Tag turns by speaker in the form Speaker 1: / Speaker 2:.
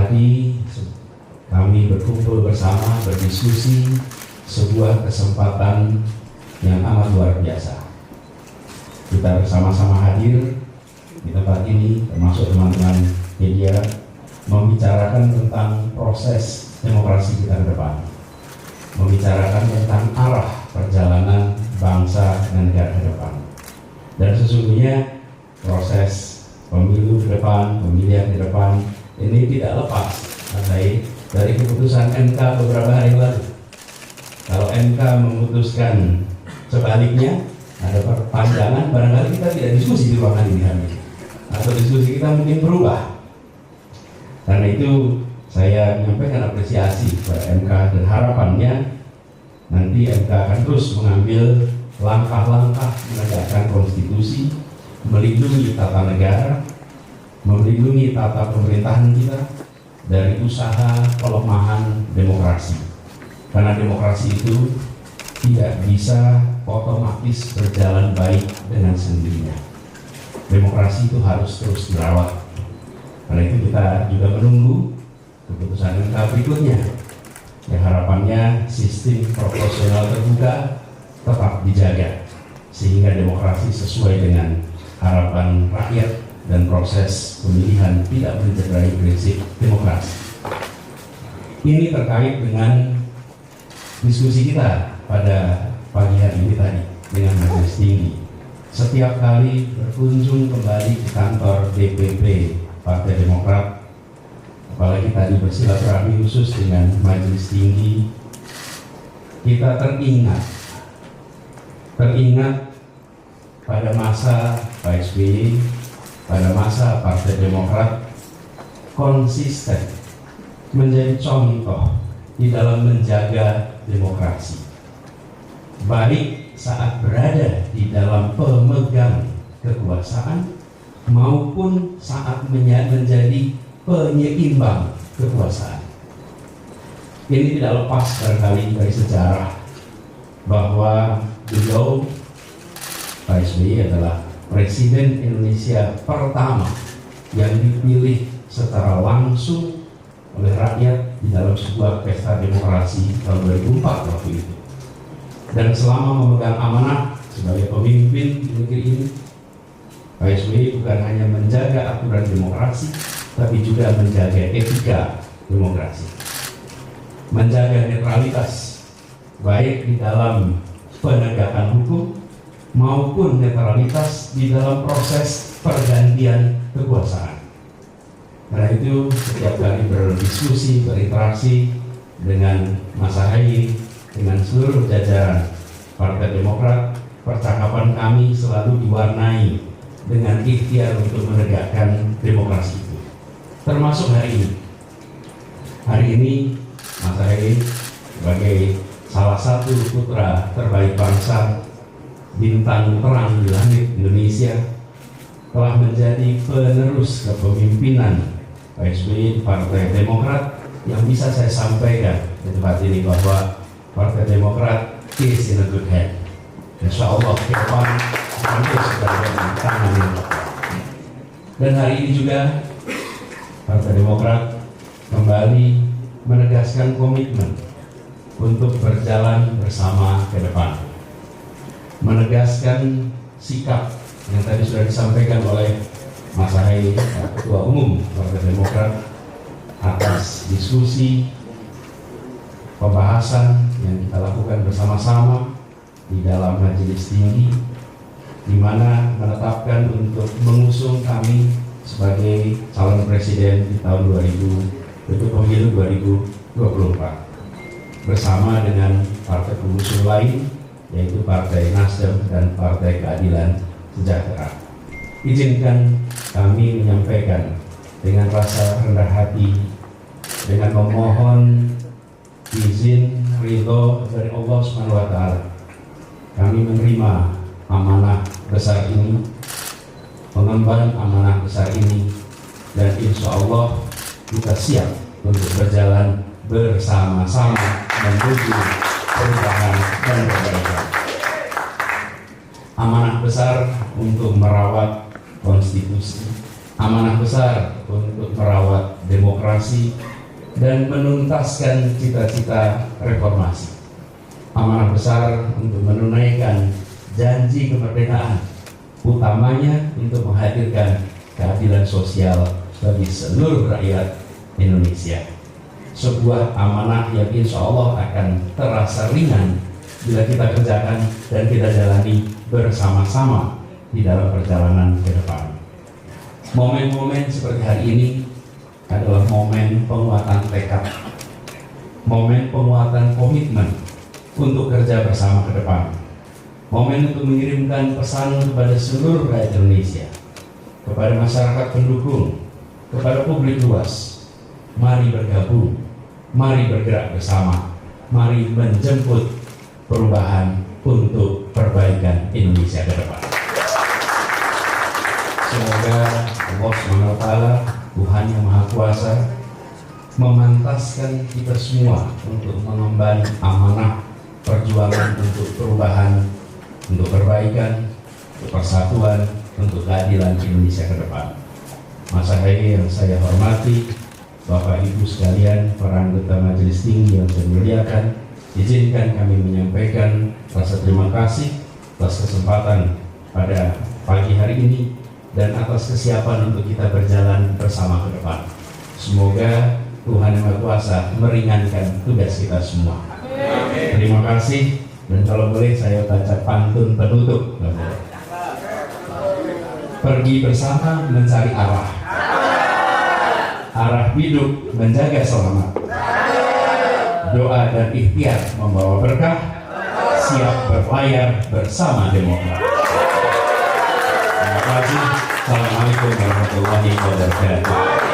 Speaker 1: tadi kami berkumpul bersama, berdiskusi, sebuah kesempatan yang amat luar biasa. Kita bersama-sama hadir di tempat ini, termasuk teman-teman media, membicarakan tentang proses demokrasi kita ke depan, membicarakan tentang arah perjalanan bangsa dan negara ke depan. Dan sesungguhnya proses pemilu ke depan, pemilihan ke depan ini tidak lepas dari keputusan MK beberapa hari lalu. Kalau MK memutuskan sebaliknya, ada perpanjangan, barangkali kita tidak diskusi di ruangan ini hari ini, atau diskusi kita mungkin berubah. Karena itu saya menyampaikan apresiasi kepada MK dan harapannya nanti MK akan terus mengambil langkah-langkah menegakkan konstitusi, melindungi tata negara, melindungi tata pemerintahan kita dari usaha pelemahan demokrasi. Karena demokrasi itu tidak bisa otomatis berjalan baik dengan sendirinya. Demokrasi itu harus terus dirawat. Karena itu kita juga menunggu keputusan MK berikutnya. Ya, harapannya sistem proporsional terbuka tetap dijaga sehingga demokrasi sesuai dengan harapan rakyat dan proses pemilihan tidak mencederai prinsip demokrasi. Ini terkait dengan diskusi kita pada pagi hari ini tadi dengan Majelis Tinggi. Setiap kali berkunjung kembali ke kantor DPP Partai Demokrat, apalagi tadi bersilaturahmi khusus dengan Majelis Tinggi, kita teringat pada masa Pak SBY, pada masa Partai Demokrat konsisten menjadi contoh di dalam menjaga demokrasi, baik saat berada di dalam pemegang kekuasaan maupun saat menjadi penyeimbang kekuasaan. Ini tidak lepas barangkali dari sejarah bahwa beliau Pak SBY adalah Presiden Indonesia pertama yang dipilih secara langsung oleh rakyat di dalam sebuah pesta demokrasi tahun 2004 waktu itu. Dan selama memegang amanah sebagai pemimpin di negeri ini, Pak SBY bukan hanya menjaga aturan demokrasi, tapi juga menjaga etika demokrasi, menjaga netralitas baik di dalam penegakan hukum maupun netralitas di dalam proses pergantian kekuasaan. Karena itu setiap kali berdiskusi, berinteraksi dengan Mas Ahaye, dengan seluruh jajaran Partai Demokrat, percakapan kami selalu diwarnai dengan ikhtiar untuk menegakkan demokrasi itu. Termasuk hari ini. Hari ini Mas Ahaye sebagai salah satu putra terbaik bangsa, bintang terang di langit Indonesia, telah menjadi penerus kepemimpinan Pak SBY di Partai Demokrat. Yang bisa saya sampaikan di tempat ini bahwa Partai Demokrat is in a good hand. Insya Allah ke depan akan terus berada di tangan yang tepat. Dan hari ini juga Partai Demokrat kembali menegaskan komitmen untuk berjalan bersama ke depan, menegaskan sikap yang tadi sudah disampaikan oleh Mas Ahaye, Ketua Umum Partai Demokrat, atas diskusi pembahasan yang kita lakukan bersama-sama di dalam Majelis Tinggi, di mana menetapkan untuk mengusung kami sebagai calon presiden di tahun 2000 untuk pemilu 2024 bersama dengan partai pengusung lain, yaitu Partai Nasdem dan Partai Keadilan Sejahtera. Izinkan kami menyampaikan dengan rasa rendah hati, dengan memohon izin ridho dari Allah SWT, kami menerima amanah besar ini, mengemban amanah besar ini, dan insya Allah kita siap untuk berjalan bersama-sama menuju perubahan dan perbaikan. Amanah besar untuk merawat konstitusi, amanah besar untuk merawat demokrasi dan menuntaskan cita-cita reformasi. Amanah besar untuk menunaikan janji kemerdekaan, utamanya untuk menghadirkan keadilan sosial bagi seluruh rakyat Indonesia. Sebuah amanah yang insya Allah akan terasa ringan bila kita kerjakan dan kita jalani bersama-sama di dalam perjalanan ke depan. Momen-momen seperti hari ini adalah momen penguatan tekad, momen penguatan komitmen untuk kerja bersama ke depan, momen untuk mengirimkan pesan kepada seluruh rakyat Indonesia, kepada masyarakat pendukung, kepada publik luas. Mari bergabung, mari bergerak bersama, mari menjemput perubahan untuk perbaikan Indonesia ke depan. Semoga Allah SWT, Tuhan yang Maha Kuasa, memantaskan kita semua untuk mengemban amanah perjuangan untuk perubahan, untuk perbaikan, untuk persatuan, untuk keadilan Indonesia ke depan. Mas Ahaye yang saya hormati, Bapak Ibu sekalian, para anggota Majelis Tinggi yang saya muliakan, izinkan kami menyampaikan rasa terima kasih atas kesempatan pada pagi hari ini dan atas kesiapan untuk kita berjalan bersama ke depan. Semoga Tuhan Yang Maha Kuasa meringankan tugas kita semua. Terima kasih, dan kalau boleh saya baca pantun penutup. Pergi bersama mencari arah, arah hidup menjaga selamat, doa dan ikhtiar membawa berkah, siap berlayar bersama Demokrat. Terima kasih. Assalamualaikum warahmatullahi wabarakatuh.